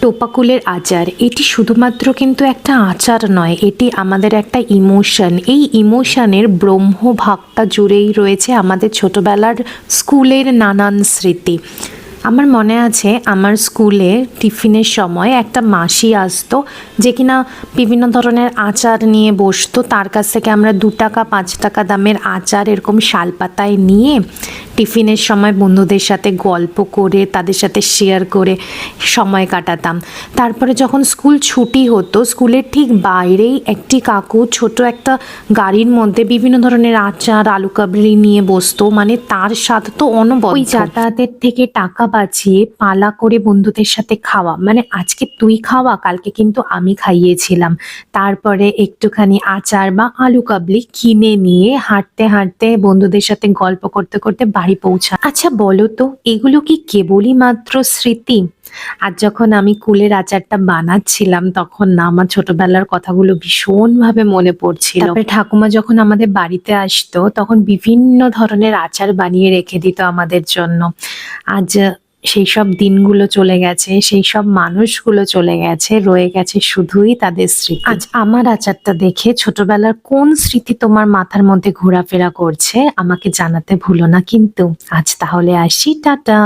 টোপাকুলের আচার এটি শুধুমাত্র কিন্তু একটা আচার নয়, এটি আমাদের একটা ইমোশন। এই ইমোশনের ব্রহ্মভাগটা জুড়েই রয়েছে আমাদের ছোটবেলার স্কুলের নানান স্মৃতি। আমার মনে আছে আমার স্কুলে টিফিনের সময় একটা মাসি আসতো, যে কিনা বিভিন্ন ধরনের আচার নিয়ে বসতো। তার কাছ থেকে আমরা 2 টাকা 5 টাকা দামের আচার এরকম শালপাতায় নিয়ে টিফিনের সময় বন্ধুদের সাথে গল্প করে তাদের সাথে শেয়ার করে সময় কাটাতাম। তারপরে যখন স্কুল ছুটি হতো, স্কুলের ঠিক বাইরেই একটি কাকু ছোট একটা গাড়ির মধ্যে বিভিন্ন ধরনের আচার আলু কাবলি নিয়ে বসতো। মানে তার স্বাদ তো অনবদ্য। ওই যাতায়াতের থেকে টাকা বাঁচিয়ে পালা করে বন্ধুদের সাথে খাওয়া, মানে আজকে তুই খাওয়া, কালকে কিন্তু আমি খাইয়েছিলাম। তারপরে একটুখানি আচার বা আলু কাবলি কিনে নিয়ে হাঁটতে হাঁটতে বন্ধুদের সাথে গল্প করতে করতে বাড়ি পৌঁছা। আচ্ছা বলো তো, এগুলো কি কেবলই মাত্র স্মৃতি? আর যখন আমি কুলের আচারটা বানাচ্ছিলাম তখন না আমার ছোটবেলার কথাগুলো ভীষণভাবে মনে পড়ছিল। তারপরে ঠাকুমা যখন আমাদের বাড়িতে আসতো তখন বিভিন্ন ধরনের আচার বানিয়ে রেখে দিত আমাদের জন্য। আজ সেই সব দিনগুলো চলে গেছে, সেই সব মানুষগুলো চলে গেছে, রয়ে গেছে শুধুই তাদের স্মৃতি। আজ আমার আচারটা দেখে ছোটবেলার কোন স্মৃতি তোমার মাথার মধ্যে ঘোরাফেরা করছে আমাকে জানাতে ভুলো না কিন্তু। আজ তাহলে আসি, টাটা।